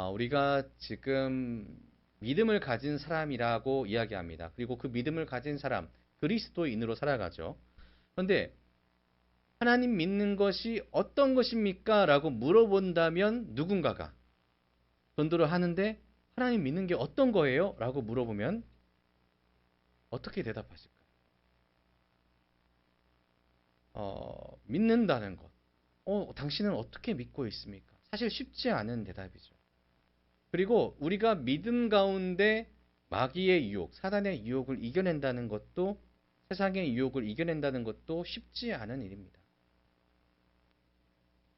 우리가 지금 믿음을 가진 사람이라고 이야기합니다. 그리고 그 믿음을 가진 사람, 그리스도인으로 살아가죠. 그런데 하나님 믿는 것이 어떤 것입니까? 라고 물어본다면 누군가가 전도를 하는데 하나님 믿는 게 어떤 거예요? 라고 물어보면 어떻게 대답하실까요? 믿는다는 것. 당신은 어떻게 믿고 있습니까? 사실 쉽지 않은 대답이죠. 그리고 우리가 믿음 가운데 마귀의 유혹, 사단의 유혹을 이겨낸다는 것도 세상의 유혹을 이겨낸다는 것도 쉽지 않은 일입니다.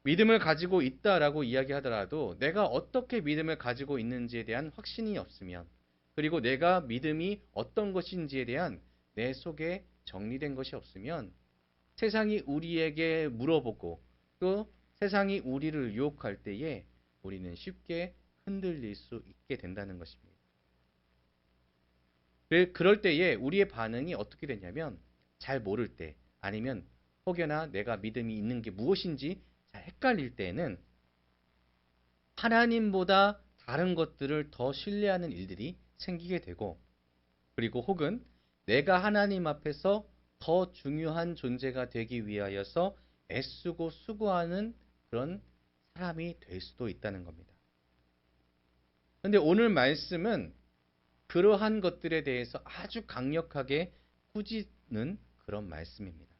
믿음을 가지고 있다라고 이야기하더라도 내가 어떻게 믿음을 가지고 있는지에 대한 확신이 없으면 그리고 내가 믿음이 어떤 것인지에 대한 내 속에 정리된 것이 없으면 세상이 우리에게 물어보고 또 세상이 우리를 유혹할 때에 우리는 쉽게 흔들릴 수 있게 된다는 것입니다. 그럴 때에 우리의 반응이 어떻게 되냐면 잘 모를 때 아니면 혹여나 내가 믿음이 있는 게 무엇인지 잘 헷갈릴 때에는 하나님보다 다른 것들을 더 신뢰하는 일들이 생기게 되고 그리고 혹은 내가 하나님 앞에서 더 중요한 존재가 되기 위하여서 애쓰고 수고하는 그런 사람이 될 수도 있다는 겁니다. 그런데 오늘 말씀은 그러한 것들에 대해서 아주 강력하게 꾸짖는 그런 말씀입니다.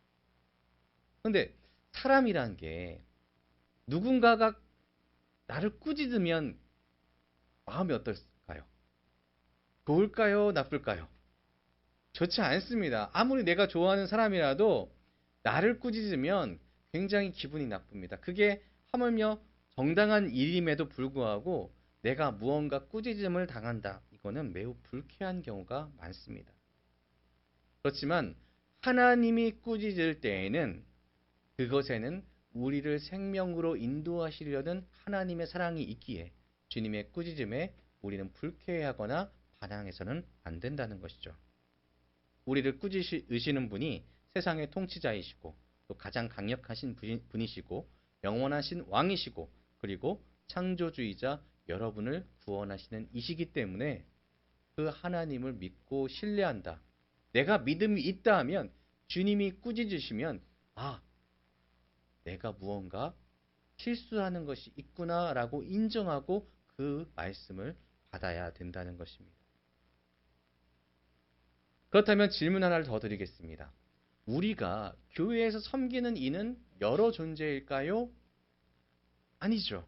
그런데 사람이란 게 누군가가 나를 꾸짖으면 마음이 어떨까요? 좋을까요? 나쁠까요? 좋지 않습니다. 아무리 내가 좋아하는 사람이라도 나를 꾸짖으면 굉장히 기분이 나쁩니다. 그게 하물며 정당한 일임에도 불구하고 내가 무언가 꾸짖음을 당한다. 이거는 매우 불쾌한 경우가 많습니다. 그렇지만 하나님이 꾸짖을 때에는 그것에는 우리를 생명으로 인도하시려는 하나님의 사랑이 있기에 주님의 꾸짖음에 우리는 불쾌해하거나 반항해서는 안 된다는 것이죠. 우리를 꾸짖으시는 분이 세상의 통치자이시고 또 가장 강력하신 분이시고 영원하신 왕이시고 그리고 창조주이자 여러분을 구원하시는 이시기 때문에 그 하나님을 믿고 신뢰한다. 내가 믿음이 있다 하면 주님이 꾸짖으시면 내가 무언가 실수하는 것이 있구나라고 인정하고 그 말씀을 받아야 된다는 것입니다. 그렇다면 질문 하나를 더 드리겠습니다. 우리가 교회에서 섬기는 이는 여러 존재일까요? 아니죠.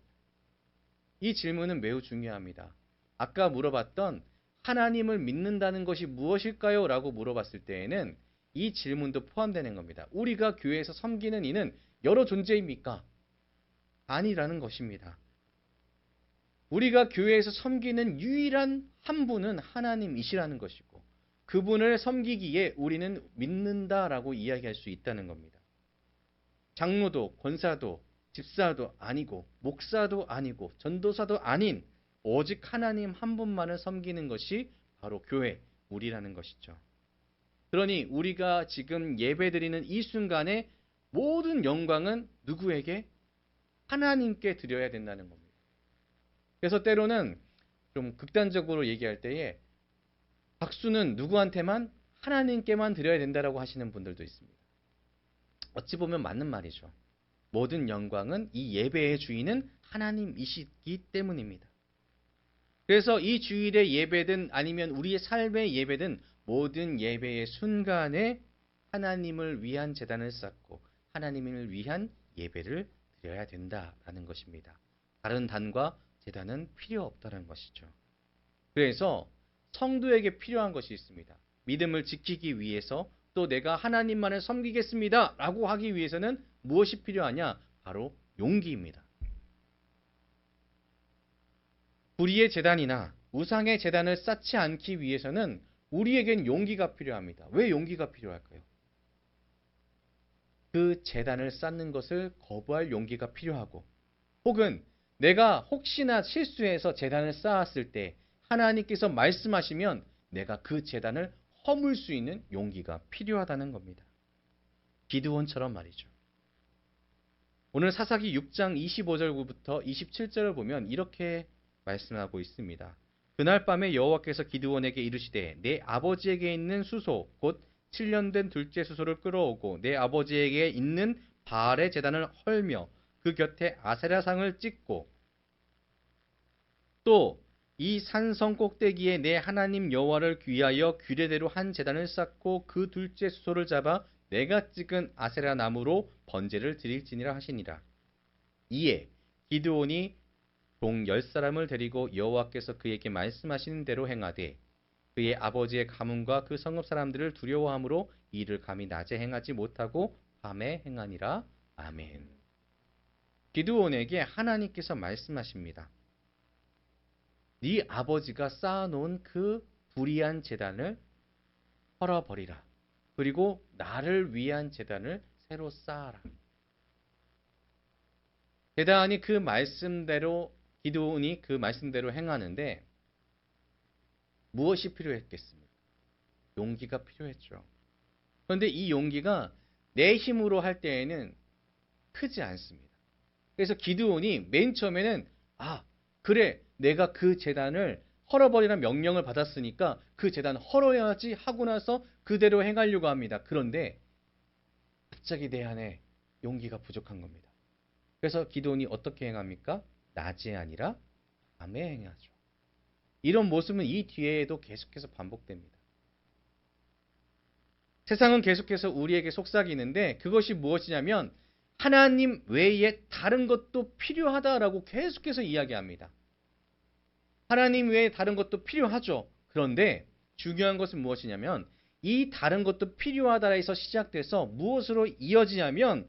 이 질문은 매우 중요합니다. 아까 물어봤던 하나님을 믿는다는 것이 무엇일까요? 라고 물어봤을 때에는 이 질문도 포함되는 겁니다. 우리가 교회에서 섬기는 이는 여러 존재입니까? 아니라는 것입니다. 우리가 교회에서 섬기는 유일한 한 분은 하나님이시라는 것이고 그분을 섬기기에 우리는 믿는다라고 이야기할 수 있다는 겁니다. 장로도 권사도 집사도 아니고 목사도 아니고 전도사도 아닌 오직 하나님 한 분만을 섬기는 것이 바로 교회, 우리라는 것이죠. 그러니 우리가 지금 예배드리는 이 순간에 모든 영광은 누구에게? 하나님께 드려야 된다는 겁니다. 그래서 때로는 좀 극단적으로 얘기할 때에 박수는 누구한테만? 하나님께만 드려야 된다라고 하시는 분들도 있습니다. 어찌 보면 맞는 말이죠. 모든 영광은 이 예배의 주인은 하나님이시기 때문입니다. 그래서 이 주일의 예배든 아니면 우리의 삶의 예배든 모든 예배의 순간에 하나님을 위한 제단을 쌓고 하나님을 위한 예배를 드려야 된다라는 것입니다. 다른 단과 제단은 필요 없다는 것이죠. 그래서 성도에게 필요한 것이 있습니다. 믿음을 지키기 위해서 또 내가 하나님만을 섬기겠습니다 라고 하기 위해서는 무엇이 필요하냐? 바로 용기입니다. 불의의 제단이나 우상의 제단을 쌓지 않기 위해서는 우리에겐 용기가 필요합니다. 왜 용기가 필요할까요? 그 제단을 쌓는 것을 거부할 용기가 필요하고 혹은 내가 혹시나 실수해서 제단을 쌓았을 때 하나님께서 말씀하시면 내가 그 제단을 허물 수 있는 용기가 필요하다는 겁니다. 기드온처럼 말이죠. 오늘 사사기 6장 25절부터 27절을 보면 이렇게 말씀하고 있습니다. 그날 밤에 여호와께서 기드온에게 이르시되 내 아버지에게 있는 수소 곧 7년 된 둘째 수소를 끌어오고 내 아버지에게 있는 바알의 제단을 헐며 그 곁에 아세라상을 찍고 또 이 산성 꼭대기에 내 하나님 여호와를 위하여 규례대로 한 제단을 쌓고 그 둘째 수소를 잡아 내가 찍은 아세라 나무로 번제를 드릴지니라 하시니라. 이에 기드온이 종 10사람을 데리고 여호와께서 그에게 말씀하시는 대로 행하되 그의 아버지의 가문과 그 성읍 사람들을 두려워함으로 이를 감히 낮에 행하지 못하고 밤에 행하니라. 아멘. 기드온에게 하나님께서 말씀하십니다. 네 아버지가 쌓아놓은 그 불의한 제단을 헐어버리라. 그리고 나를 위한 제단을 새로 쌓아라. 대단히 그 말씀대로 기드온이 그 말씀대로 행하는데 무엇이 필요했겠습니까? 용기가 필요했죠. 그런데 이 용기가 내 힘으로 할 때에는 크지 않습니다. 그래서 기드온이 맨 처음에는 그래 내가 그 제단을 헐어버리라는 명령을 받았으니까 그 제단 헐어야지 하고 나서 그대로 행하려고 합니다. 그런데 갑자기 내 안에 용기가 부족한 겁니다. 그래서 기드온이 어떻게 행합니까? 낮에 아니라 밤에 행하죠. 이런 모습은 이 뒤에도 계속해서 반복됩니다. 세상은 계속해서 우리에게 속삭이는데 그것이 무엇이냐면 하나님 외에 다른 것도 필요하다라고 계속해서 이야기합니다. 하나님 외에 다른 것도 필요하죠. 그런데 중요한 것은 무엇이냐면 이 다른 것도 필요하다에서 시작돼서 무엇으로 이어지냐면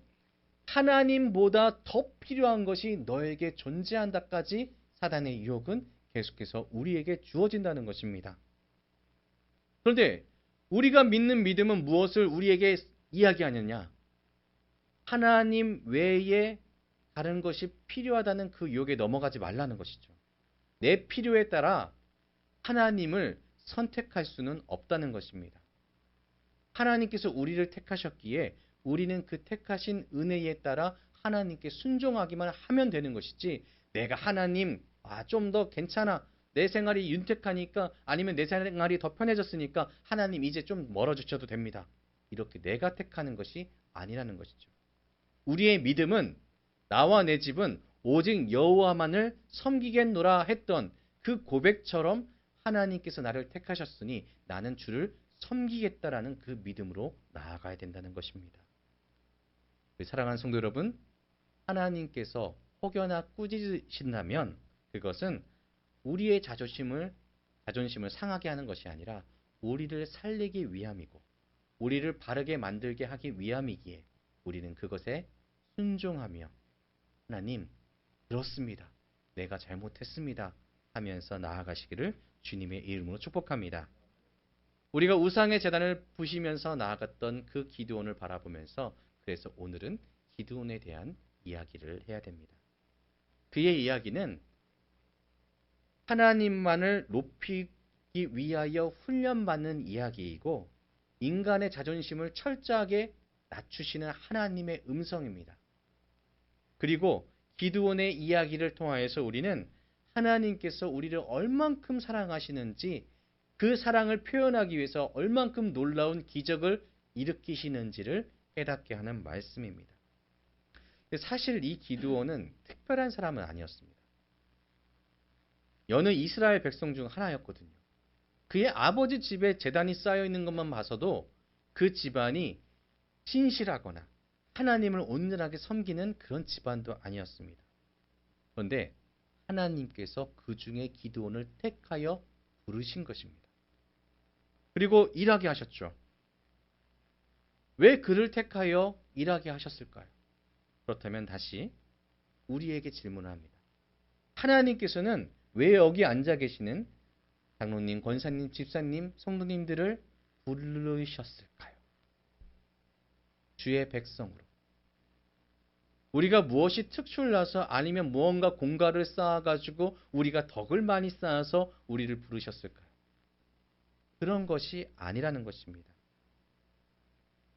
하나님보다 더 필요한 것이 너에게 존재한다까지 사단의 유혹은 계속해서 우리에게 주어진다는 것입니다. 그런데 우리가 믿는 믿음은 무엇을 우리에게 이야기하느냐? 하나님 외에 다른 것이 필요하다는 그 유혹에 넘어가지 말라는 것이죠. 내 필요에 따라 하나님을 선택할 수는 없다는 것입니다. 하나님께서 우리를 택하셨기에 우리는 그 택하신 은혜에 따라 하나님께 순종하기만 하면 되는 것이지 내가 하나님 좀 더 괜찮아 내 생활이 윤택하니까 아니면 내 생활이 더 편해졌으니까 하나님 이제 좀 멀어지셔도 됩니다. 이렇게 내가 택하는 것이 아니라는 것이죠. 우리의 믿음은 나와 내 집은 오직 여호와만을 섬기겠노라 했던 그 고백처럼 하나님께서 나를 택하셨으니 나는 주를 섬기겠다라는 그 믿음으로 나아가야 된다는 것입니다. 사랑하는 성도 여러분, 하나님께서 혹여나 꾸짖으신다면 그것은 우리의 자존심을 상하게 하는 것이 아니라 우리를 살리기 위함이고 우리를 바르게 만들게 하기 위함이기에 우리는 그것에 순종하며 하나님 그렇습니다. 내가 잘못했습니다. 하면서 나아가시기를 주님의 이름으로 축복합니다. 우리가 우상의 제단을 부시면서 나아갔던 그 기드온을 바라보면서 그래서 오늘은 기드온에 대한 이야기를 해야 됩니다. 그의 이야기는 하나님만을 높이기 위하여 훈련받는 이야기이고 인간의 자존심을 철저하게 낮추시는 하나님의 음성입니다. 그리고 기드온의 이야기를 통하여서 우리는 하나님께서 우리를 얼만큼 사랑하시는지 그 사랑을 표현하기 위해서 얼만큼 놀라운 기적을 일으키시는지를 깨닫게 하는 말씀입니다. 사실 이 기드온은 특별한 사람은 아니었습니다. 여느 이스라엘 백성 중 하나였거든요. 그의 아버지 집에 제단이 쌓여 있는 것만 봐서도 그 집안이 신실하거나 하나님을 온전하게 섬기는 그런 집안도 아니었습니다. 그런데 하나님께서 그 중에 기드온을 택하여 부르신 것입니다. 그리고 일하게 하셨죠. 왜 그를 택하여 일하게 하셨을까요? 그렇다면 다시 우리에게 질문을 합니다. 하나님께서는 왜 여기 앉아 계시는 장로님, 권사님, 집사님, 성도님들을 부르셨을까요? 주의 백성으로. 우리가 무엇이 특출나서 아니면 무언가 공과를 쌓아가지고 우리가 덕을 많이 쌓아서 우리를 부르셨을까요? 그런 것이 아니라는 것입니다.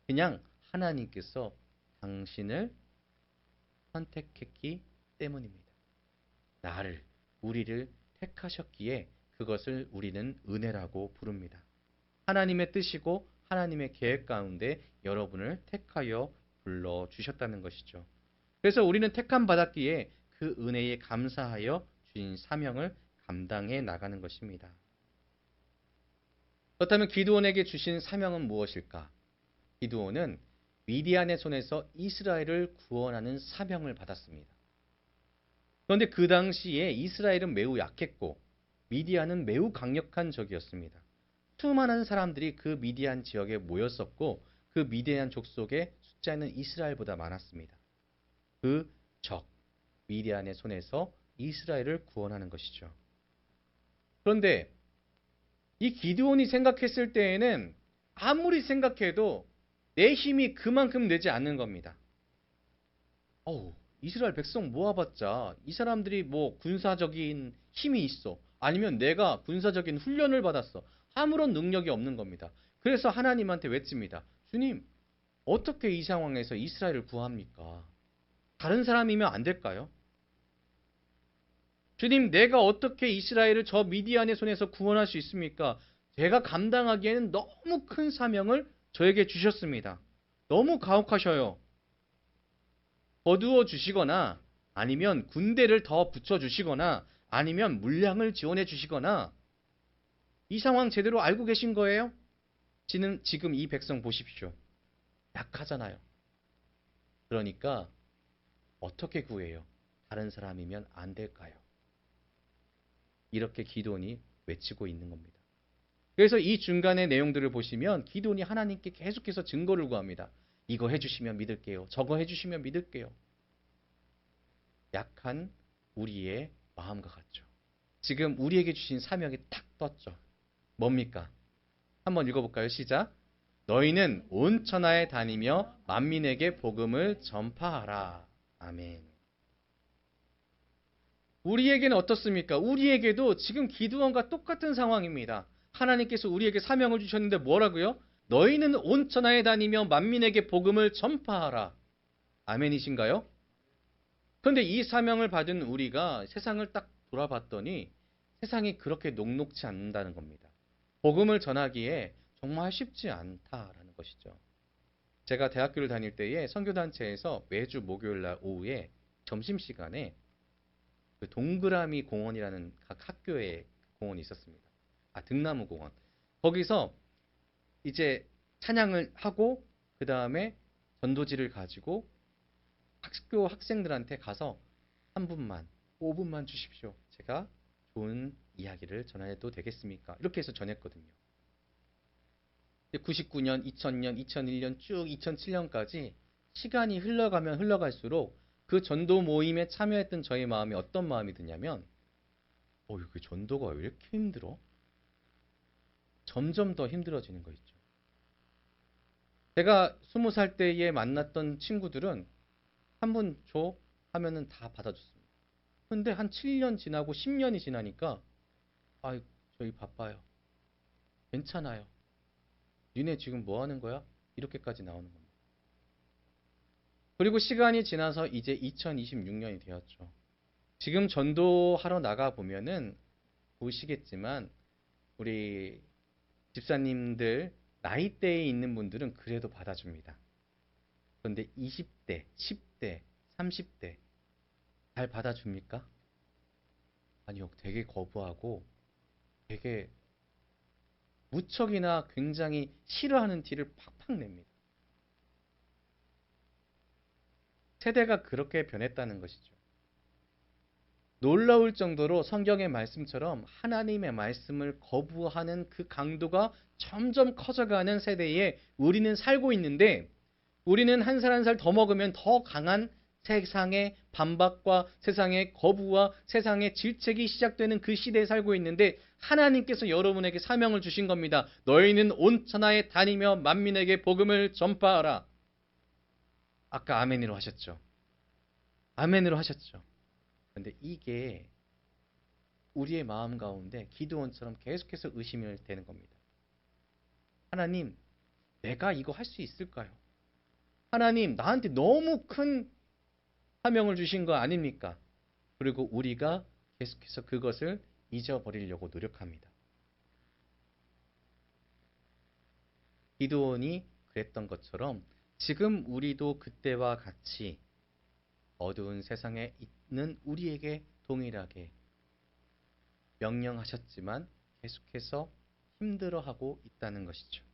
그냥 하나님께서 당신을 선택했기 때문입니다. 우리를 택하셨기에 그것을 우리는 은혜라고 부릅니다. 하나님의 뜻이고 하나님의 계획 가운데 여러분을 택하여 불러주셨다는 것이죠. 그래서 우리는 택함 받았기에 그 은혜에 감사하여 주신 사명을 감당해 나가는 것입니다. 그렇다면 기드온에게 주신 사명은 무엇일까? 기드온은 미디안의 손에서 이스라엘을 구원하는 사명을 받았습니다. 그런데 그 당시에 이스라엘은 매우 약했고 미디안은 매우 강력한 적이었습니다. 수많은 사람들이 그 미디안 지역에 모였었고 그 미디안 족속의 숫자는 이스라엘보다 많았습니다. 그 적, 미디안의 손에서 이스라엘을 구원하는 것이죠. 그런데 이 기드온이 생각했을 때에는 아무리 생각해도 내 힘이 그만큼 되지 않는 겁니다. 이스라엘 백성 모아봤자 이 사람들이 뭐 군사적인 힘이 있어. 아니면 내가 군사적인 훈련을 받았어. 아무런 능력이 없는 겁니다. 그래서 하나님한테 외칩니다. 주님, 어떻게 이 상황에서 이스라엘을 구합니까? 다른 사람이면 안 될까요? 주님, 내가 어떻게 이스라엘을 저 미디안의 손에서 구원할 수 있습니까? 제가 감당하기에는 너무 큰 사명을 저에게 주셨습니다. 너무 가혹하셔요. 거두어 주시거나 아니면 군대를 더 붙여주시거나 아니면 물량을 지원해 주시거나 이 상황 제대로 알고 계신 거예요? 지금 이 백성 보십시오. 약하잖아요. 그러니까 어떻게 구해요? 다른 사람이면 안 될까요? 이렇게 기드온이 외치고 있는 겁니다. 그래서 이 중간의 내용들을 보시면 기드온이 하나님께 계속해서 증거를 구합니다. 이거 해주시면 믿을게요. 저거 해주시면 믿을게요. 약한 우리의 마음과 같죠. 지금 우리에게 주신 사명이 탁 떴죠. 뭡니까? 한번 읽어볼까요? 시작. 너희는 온 천하에 다니며 만민에게 복음을 전파하라. 아멘. 우리에게는 어떻습니까? 우리에게도 지금 기드온과 똑같은 상황입니다. 하나님께서 우리에게 사명을 주셨는데 뭐라고요? 너희는 온 천하에 다니며 만민에게 복음을 전파하라. 아멘이신가요? 그런데 이 사명을 받은 우리가 세상을 딱 돌아봤더니 세상이 그렇게 녹록지 않는다는 겁니다. 복음을 전하기에 정말 쉽지 않다라는 것이죠. 제가 대학교를 다닐 때에 선교단체에서 매주 목요일 날 오후에 점심시간에 그 동그라미 공원이라는 각 학교에 공원이 있었습니다. 등나무 공원. 거기서 이제 찬양을 하고 그 다음에 전도지를 가지고 학교 학생들한테 가서 한 분만 5분만 주십시오. 제가 좋은 이야기를 전해도 되겠습니까? 이렇게 해서 전했거든요. 99년, 2000년, 2001년 쭉 2007년까지 시간이 흘러가면 흘러갈수록 그 전도 모임에 참여했던 저의 마음이 어떤 마음이 드냐면 이게 전도가 왜 이렇게 힘들어? 점점 더 힘들어지는 거 있죠. 제가 20살 때에 만났던 친구들은 한 분 줘 하면은 다 받아줬습니다. 근데 한 7년 지나고 10년이 지나니까 저희 바빠요. 괜찮아요. 니네 지금 뭐 하는 거야? 이렇게까지 나오는 겁니다. 그리고 시간이 지나서 이제 2026년이 되었죠. 지금 전도하러 나가 보면은 보시겠지만 우리 집사님들 나이대에 있는 분들은 그래도 받아줍니다. 그런데 20대, 10대, 30대 잘 받아줍니까? 아니요. 되게 거부하고 되게 무척이나 굉장히 싫어하는 티를 팍팍 냅니다. 세대가 그렇게 변했다는 것이죠. 놀라울 정도로 성경의 말씀처럼 하나님의 말씀을 거부하는 그 강도가 점점 커져가는 세대에 우리는 살고 있는데 우리는 한 살 한 살 더 먹으면 더 강한 세상의 반박과 세상의 거부와 세상의 질책이 시작되는 그 시대에 살고 있는데 하나님께서 여러분에게 사명을 주신 겁니다. 너희는 온 천하에 다니며 만민에게 복음을 전파하라. 아까 아멘으로 하셨죠. 아멘으로 하셨죠. 그런데 이게 우리의 마음 가운데 기드온처럼 계속해서 의심이 되는 겁니다. 하나님, 내가 이거 할 수 있을까요? 하나님, 나한테 너무 큰 사명을 주신 거 아닙니까? 그리고 우리가 계속해서 그것을 잊어버리려고 노력합니다. 기드온이 그랬던 것처럼 지금 우리도 그때와 같이 어두운 세상에 있는 우리에게 동일하게 명령하셨지만 계속해서 힘들어하고 있다는 것이죠.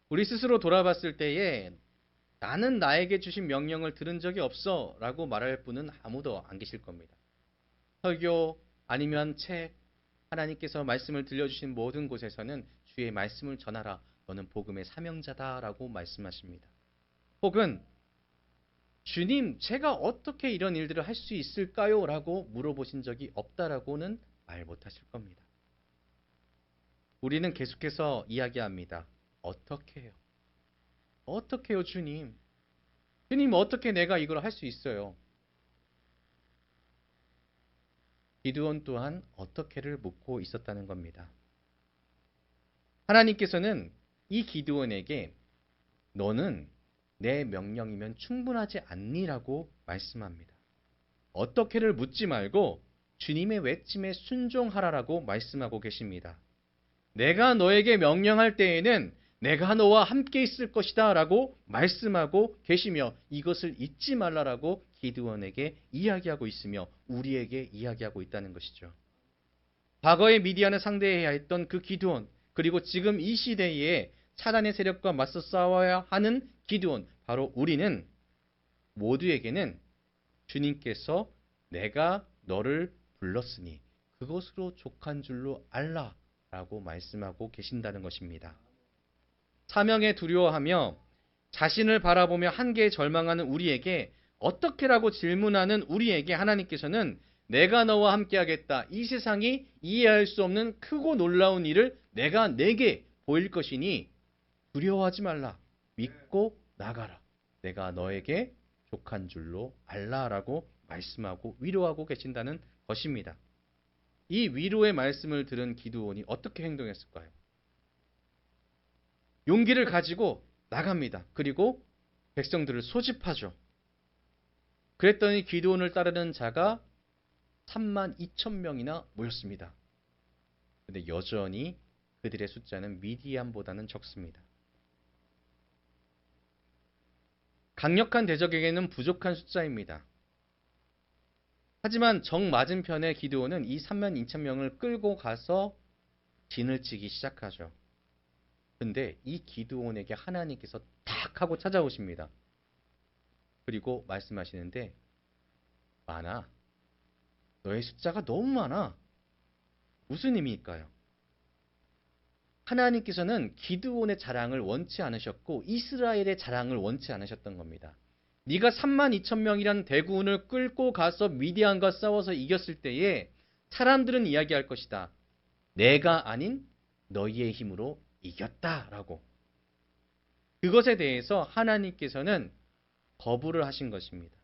우리 스스로 돌아봤을 때에 나는 나에게 주신 명령을 들은 적이 없어 라고 말할 분은 아무도 안 계실 겁니다. 설교 아니면 책, 하나님께서 말씀을 들려주신 모든 곳에서는 주의 말씀을 전하라. 너는 복음의 사명자다 라고 말씀하십니다. 혹은 주님, 제가 어떻게 이런 일들을 할 수 있을까요? 라고 물어보신 적이 없다라고는 말 못하실 겁니다. 우리는 계속해서 이야기합니다. 어떻게 해요? 어떻게 해요, 주님? 주님, 어떻게 내가 이걸 할 수 있어요? 기드온 또한 어떻게를 묻고 있었다는 겁니다. 하나님께서는 이 기드온에게 너는 내 명령이면 충분하지 않니라고 말씀합니다. 어떻게를 묻지 말고 주님의 외침에 순종하라라고 말씀하고 계십니다. 내가 너에게 명령할 때에는 내가 너와 함께 있을 것이다 라고 말씀하고 계시며 이것을 잊지 말라라고 기드온에게 이야기하고 있으며 우리에게 이야기하고 있다는 것이죠. 과거의 미디안을 상대해야 했던 그 기드온, 그리고 지금 이 시대에 사단의 세력과 맞서 싸워야 하는 기드온, 바로 우리는 모두에게는 주님께서 내가 너를 불렀으니 그것으로 족한 줄로 알라라고 말씀하고 계신다는 것입니다. 사명에 두려워하며 자신을 바라보며 한계에 절망하는 우리에게 어떻게라고 질문하는 우리에게 하나님께서는 내가 너와 함께하겠다. 이 세상이 이해할 수 없는 크고 놀라운 일을 내가 내게 보일 것이니 두려워하지 말라. 믿고 나가라. 내가 너에게 족한 줄로 알라라고 말씀하고 위로하고 계신다는 것입니다. 이 위로의 말씀을 들은 기드온이 어떻게 행동했을까요? 용기를 가지고 나갑니다. 그리고 백성들을 소집하죠. 그랬더니 기드온을 따르는 자가 32,000명이나 모였습니다. 그런데 여전히 그들의 숫자는 미디안보다는 적습니다. 강력한 대적에게는 부족한 숫자입니다. 하지만 정 맞은편의 기드온은 이 32,000명을 끌고 가서 진을 치기 시작하죠. 근데 이 기드온에게 하나님께서 탁 하고 찾아오십니다. 그리고 말씀하시는데 많아. 너의 숫자가 너무 많아. 무슨 의미일까요? 하나님께서는 기드온의 자랑을 원치 않으셨고 이스라엘의 자랑을 원치 않으셨던 겁니다. 네가 32,000명이란 대군을 끌고 가서 미디안과 싸워서 이겼을 때에 사람들은 이야기할 것이다. 내가 아닌 너희의 힘으로 이겼다라고. 그것에 대해서 하나님께서는 거부를 하신 것입니다.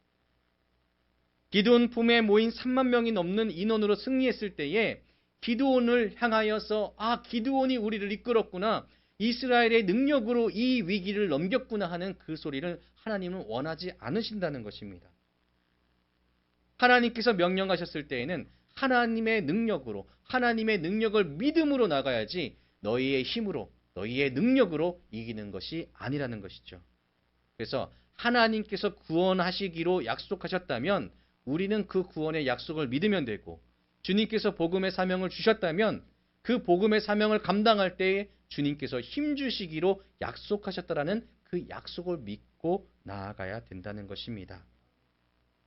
기드온 품에 모인 3만 명이 넘는 인원으로 승리했을 때에 기드온을 향하여서 기드온이 우리를 이끌었구나. 이스라엘의 능력으로 이 위기를 넘겼구나 하는 그 소리를 하나님은 원하지 않으신다는 것입니다. 하나님께서 명령하셨을 때에는 하나님의 능력으로, 하나님의 능력을 믿음으로 나가야지 너희의 힘으로, 너희의 능력으로 이기는 것이 아니라는 것이죠. 그래서 하나님께서 구원하시기로 약속하셨다면 우리는 그 구원의 약속을 믿으면 되고, 주님께서 복음의 사명을 주셨다면 그 복음의 사명을 감당할 때에 주님께서 힘주시기로 약속하셨다라는 그 약속을 믿고 나아가야 된다는 것입니다.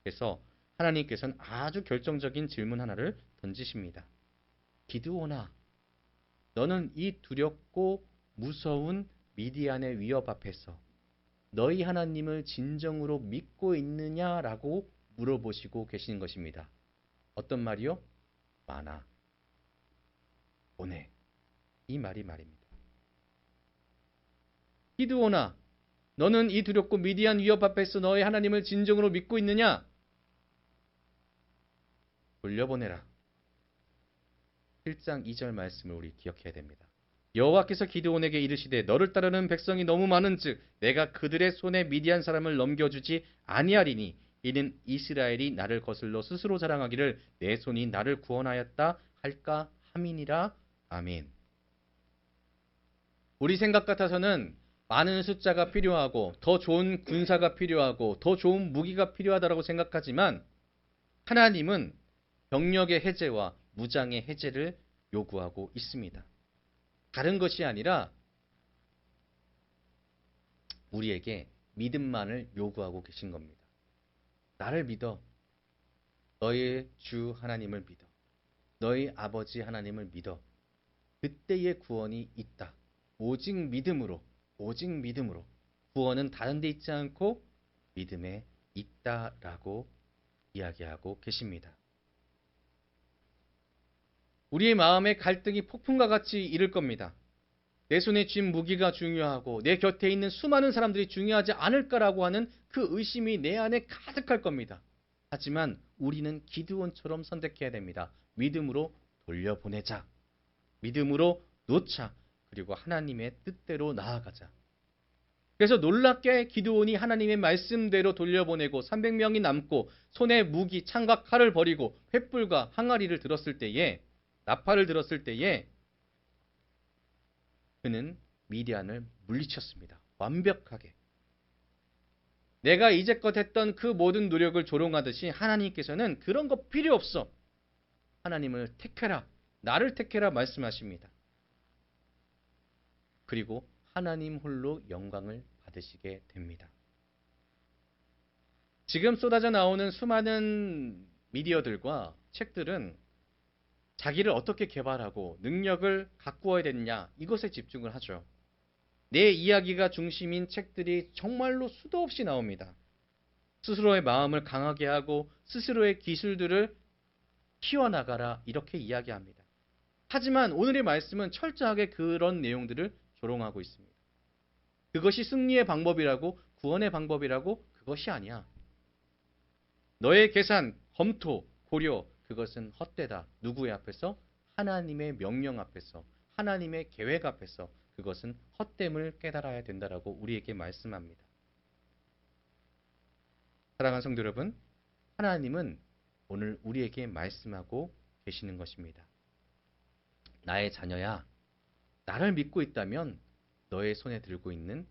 그래서 하나님께서는 아주 결정적인 질문 하나를 던지십니다. 기드온아, 너는 이 두렵고 무서운 미디안의 위협 앞에서 너희 하나님을 진정으로 믿고 있느냐라고 물어보시고 계시는 것입니다. 어떤 말이요? 많아. 보내. 이 말입니다. 기드온아, 너는 이 두렵고 미디안 위협 앞에서 너희 하나님을 진정으로 믿고 있느냐? 돌려보내라. 1장 2절 말씀을 우리 기억해야 됩니다. 여호와께서 기드온에게 이르시되 너를 따르는 백성이 너무 많은즉 내가 그들의 손에 미디안 사람을 넘겨주지 아니하리니 이는 이스라엘이 나를 거슬러 스스로 자랑하기를 내 손이 나를 구원하였다 할까 함이니라. 아멘. 우리 생각 같아서는 많은 숫자가 필요하고 더 좋은 군사가 필요하고 더 좋은 무기가 필요하다고 생각하지만 하나님은 병력의 해제와 무장의 해제를 요구하고 있습니다. 다른 것이 아니라 우리에게 믿음만을 요구하고 계신 겁니다. 나를 믿어. 너의 주 하나님을 믿어. 너희 아버지 하나님을 믿어. 그때의 구원이 있다. 오직 믿음으로, 오직 믿음으로. 구원은 다른 데 있지 않고 믿음에 있다라고 이야기하고 계십니다. 우리의 마음에 갈등이 폭풍과 같이 이를 겁니다. 내 손에 쥔 무기가 중요하고 내 곁에 있는 수많은 사람들이 중요하지 않을까라고 하는 그 의심이 내 안에 가득할 겁니다. 하지만 우리는 기드온처럼 선택해야 됩니다. 믿음으로 돌려보내자. 믿음으로 놓자. 그리고 하나님의 뜻대로 나아가자. 그래서 놀랍게 기드온이 하나님의 말씀대로 돌려보내고 300명이 남고 손에 무기, 창과 칼을 버리고 횃불과 항아리를 들었을 때에, 나팔을 들었을 때에 그는 미디안을 물리쳤습니다. 완벽하게. 내가 이제껏 했던 그 모든 노력을 조롱하듯이 하나님께서는 그런 거 필요 없어. 하나님을 택해라. 나를 택해라 말씀하십니다. 그리고 하나님 홀로 영광을 받으시게 됩니다. 지금 쏟아져 나오는 수많은 미디어들과 책들은 자기를 어떻게 개발하고 능력을 가꾸어야 되느냐 이것에 집중을 하죠. 내 이야기가 중심인 책들이 정말로 수도 없이 나옵니다. 스스로의 마음을 강하게 하고 스스로의 기술들을 키워나가라 이렇게 이야기합니다. 하지만 오늘의 말씀은 철저하게 그런 내용들을 조롱하고 있습니다. 그것이 승리의 방법이라고, 구원의 방법이라고, 그것이 아니야. 너의 계산, 검토, 고려, 그것은 헛되다. 누구의 앞에서? 하나님의 명령 앞에서, 하나님의 계획 앞에서 그것은 헛됨을 깨달아야 된다라고 우리에게 말씀합니다. 사랑하는 성도 여러분, 하나님은 오늘 우리에게 말씀하고 계시는 것입니다. 나의 자녀야, 나를 믿고 있다면 너의 손에 들고 있는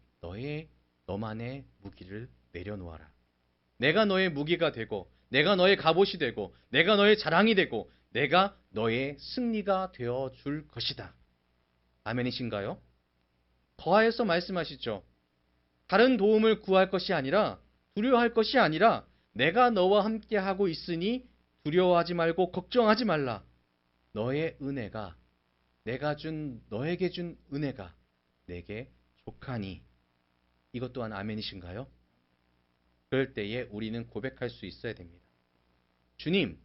너만의 무기를 내려놓아라. 내가 너의 무기가 되고, 내가 너의 갑옷이 되고, 내가 너의 자랑이 되고, 내가 너의 승리가 되어 줄 것이다. 아멘이신가요? 더하여서 말씀하시죠. 다른 도움을 구할 것이 아니라, 두려워할 것이 아니라, 내가 너와 함께 하고 있으니 두려워하지 말고 걱정하지 말라. 너의 은혜가, 너에게 준 은혜가 내게 족하니. 이것 또한 아멘이신가요? 그럴 때에 우리는 고백할 수 있어야 됩니다. 주님,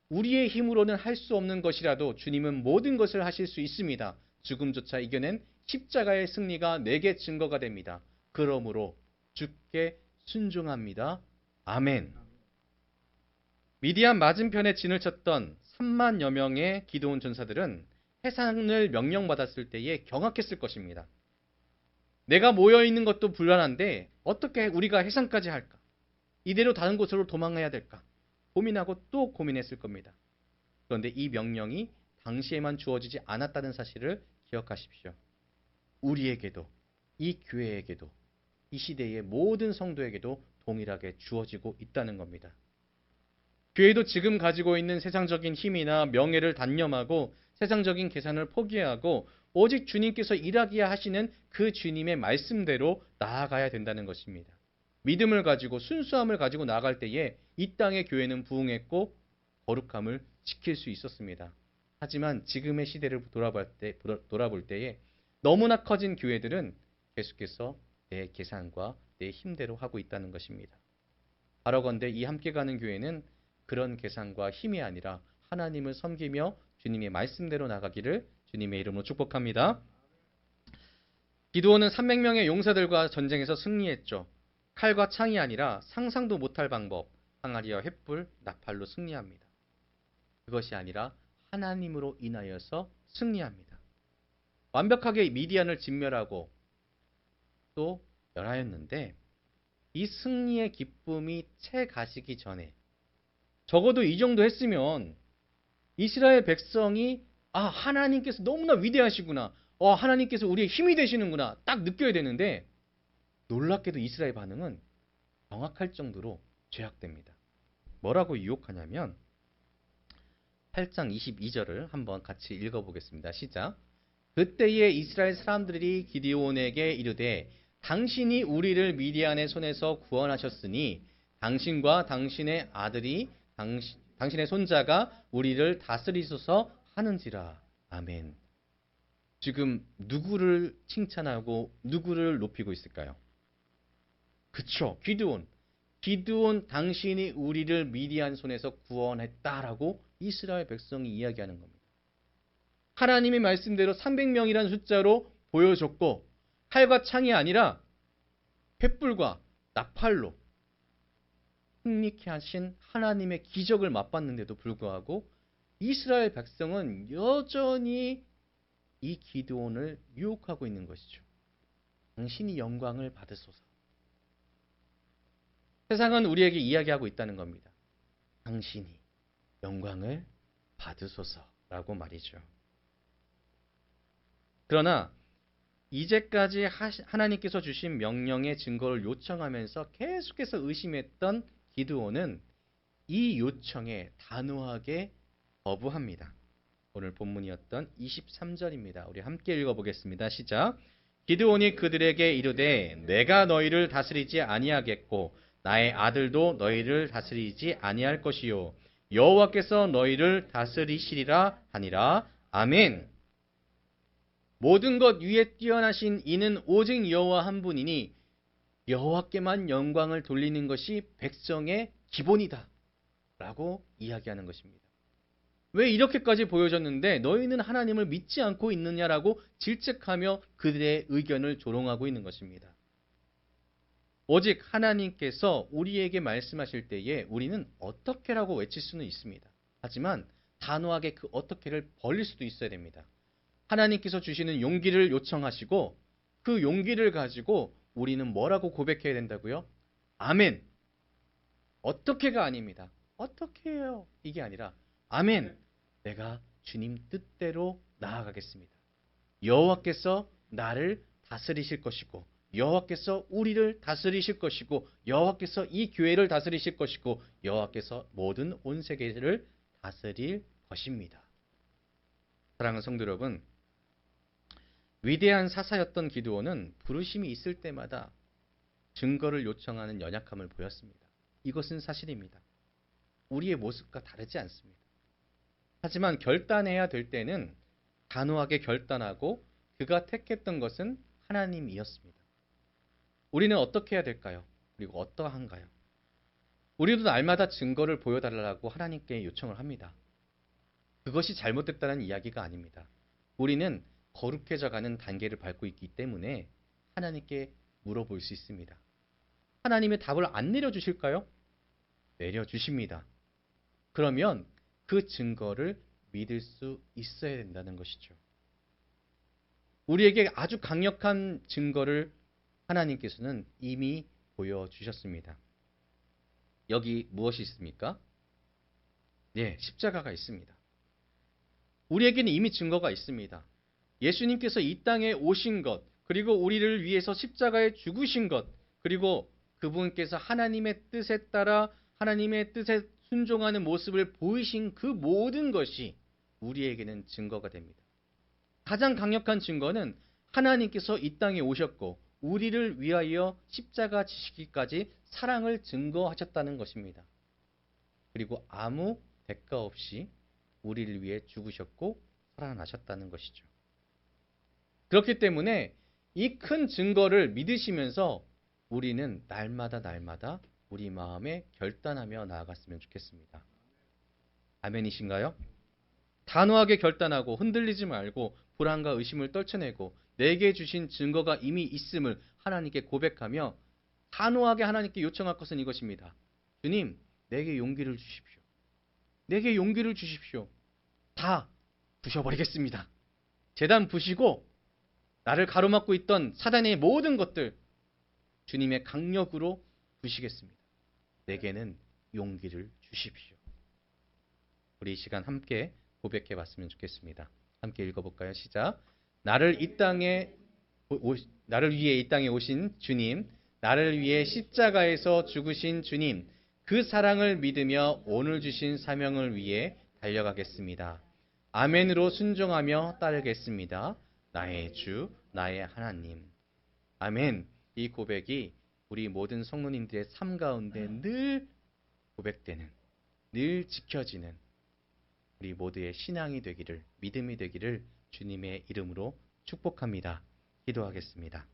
우리의 힘으로는 할 수 없는 것이라도 주님은 모든 것을 하실 수 있습니다. 죽음조차 이겨낸 십자가의 승리가 내게 증거가 됩니다. 그러므로 주께 순종합니다. 아멘. 미디안 맞은편에 진을 쳤던 3만여 명의 기드온 전사들은 해산을 명령받았을 때에 경악했을 것입니다. 내가 모여있는 것도 불안한데 어떻게 우리가 해산까지 할까? 이대로 다른 곳으로 도망가야 될까? 고민하고 또 고민했을 겁니다. 그런데 이 명령이 당시에만 주어지지 않았다는 사실을 기억하십시오. 우리에게도, 이 교회에게도, 이 시대의 모든 성도에게도 동일하게 주어지고 있다는 겁니다. 교회도 지금 가지고 있는 세상적인 힘이나 명예를 단념하고 세상적인 계산을 포기하고 오직 주님께서 일하게 하시는 그 주님의 말씀대로 나아가야 된다는 것입니다. 믿음을 가지고 순수함을 가지고 나아갈 때에 이 땅의 교회는 부흥했고 거룩함을 지킬 수 있었습니다. 하지만 지금의 시대를 돌아볼 때에 너무나 커진 교회들은 계속해서 내 계산과 내 힘대로 하고 있다는 것입니다. 바라건대 이 함께 가는 교회는 그런 계산과 힘이 아니라 하나님을 섬기며 주님의 말씀대로 나가기를 주님의 이름으로 축복합니다. 기드온은 300명의 용사들과 전쟁에서 승리했죠. 칼과 창이 아니라 상상도 못할 방법, 항아리와 횃불, 나팔로 승리합니다. 그것이 아니라 하나님으로 인하여서 승리합니다. 완벽하게 미디안을 진멸하고 또 멸하였는데 이 승리의 기쁨이 채 가시기 전에 적어도 이 정도 했으면 이스라엘 백성이 하나님께서 너무나 위대하시구나. 하나님께서 우리의 힘이 되시는구나. 딱 느껴야 되는데 놀랍게도 이스라엘 반응은 정확할 정도로 죄악됩니다. 뭐라고 유혹하냐면 8장 22절을 한번 같이 읽어보겠습니다. 시작. 그때에 이스라엘 사람들이 기드온에게 이르되 당신이 우리를 미디안의 손에서 구원하셨으니 당신과 당신의 아들이 당신의 손자가 우리를 다스리소서 하는지라. 아멘. 지금 누구를 칭찬하고 누구를 높이고 있을까요? 그쵸, 기드온. 기드온 당신이 우리를 미디안 손에서 구원했다라고 이스라엘 백성이 이야기하는 겁니다. 하나님의 말씀대로 300명이라는 숫자로 보여줬고 칼과 창이 아니라 횃불과 나팔로 승리케 하신 하나님의 기적을 맛봤는데도 불구하고 이스라엘 백성은 여전히 이 기드온을 유혹하고 있는 것이죠. 당신이 영광을 받으소서. 세상은 우리에게 이야기하고 있다는 겁니다. 당신이 영광을 받으소서라고 말이죠. 그러나 이제까지 하나님께서 주신 명령의 증거를 요청하면서 계속해서 의심했던 기드온은 이 요청에 단호하게 거부합니다. 오늘 본문이었던 23절입니다. 우리 함께 읽어보겠습니다. 시작. 기드온이 그들에게 이르되 내가 너희를 다스리지 아니하겠고 나의 아들도 너희를 다스리지 아니할 것이요 여호와께서 너희를 다스리시리라 하니라. 아멘. 모든 것 위에 뛰어나신 이는 오직 여호와 한 분이니 여호와께만 영광을 돌리는 것이 백성의 기본이다 라고 이야기하는 것입니다. 왜 이렇게까지 보여줬는데 너희는 하나님을 믿지 않고 있느냐라고 질책하며 그들의 의견을 조롱하고 있는 것입니다. 오직 하나님께서 우리에게 말씀하실 때에 우리는 어떻게라고 외칠 수는 있습니다. 하지만 단호하게 그 어떻게를 벌릴 수도 있어야 됩니다. 하나님께서 주시는 용기를 요청하시고 그 용기를 가지고 우리는 뭐라고 고백해야 된다고요? 아멘. 어떻게가 아닙니다. 어떻게 해요? 이게 아니라 아멘. 내가 주님 뜻대로 나아가겠습니다. 여호와께서 나를 다스리실 것이고 여호와께서 우리를 다스리실 것이고 여호와께서 이 교회를 다스리실 것이고 여호와께서 모든 온 세계를 다스릴 것입니다. 사랑하는 성도 여러분, 위대한 사사였던 기드온은 부르심이 있을 때마다 증거를 요청하는 연약함을 보였습니다. 이것은 사실입니다. 우리의 모습과 다르지 않습니다. 하지만 결단해야 될 때는 단호하게 결단하고 그가 택했던 것은 하나님이었습니다. 우리는 어떻게 해야 될까요? 그리고 어떠한가요? 우리도 날마다 증거를 보여달라고 하나님께 요청을 합니다. 그것이 잘못됐다는 이야기가 아닙니다. 우리는 거룩해져가는 단계를 밟고 있기 때문에 하나님께 물어볼 수 있습니다. 하나님의 답을 안 내려주실까요? 내려주십니다. 그러면 그 증거를 믿을 수 있어야 된다는 것이죠. 우리에게 아주 강력한 증거를 하나님께서는 이미 보여주셨습니다. 여기 무엇이 있습니까? 네, 십자가가 있습니다. 우리에게는 이미 증거가 있습니다. 예수님께서 이 땅에 오신 것, 그리고 우리를 위해서 십자가에 죽으신 것, 그리고 그분께서 하나님의 뜻에 따라 하나님의 뜻에 순종하는 모습을 보이신 그 모든 것이 우리에게는 증거가 됩니다. 가장 강력한 증거는 하나님께서 이 땅에 오셨고 우리를 위하여 십자가 지시기까지 사랑을 증거하셨다는 것입니다. 그리고 아무 대가 없이 우리를 위해 죽으셨고 살아나셨다는 것이죠. 그렇기 때문에 이 큰 증거를 믿으시면서 우리는 날마다 우리 마음에 결단하며 나아갔으면 좋겠습니다. 아멘이신가요? 단호하게 결단하고 흔들리지 말고 불안과 의심을 떨쳐내고 내게 주신 증거가 이미 있음을 하나님께 고백하며 단호하게 하나님께 요청할 것은 이것입니다. 주님, 내게 용기를 주십시오. 내게 용기를 주십시오. 다 부셔버리겠습니다. 제단 부시고 나를 가로막고 있던 사단의 모든 것들 주님의 강력으로 부시겠습니다. 내게는 용기를 주십시오. 우리 이 시간 함께 고백해 봤으면 좋겠습니다. 함께 읽어볼까요? 시작. 나를 위해 이 땅에 오신 주님, 나를 위해 십자가에서 죽으신 주님, 그 사랑을 믿으며 오늘 주신 사명을 위해 달려가겠습니다. 아멘으로 순종하며 따르겠습니다. 나의 주, 나의 하나님. 아멘. 이 고백이 우리 모든 성도님들의 삶 가운데 늘 고백되는, 늘 지켜지는 우리 모두의 신앙이 되기를, 믿음이 되기를 주님의 이름으로 축복합니다. 기도하겠습니다.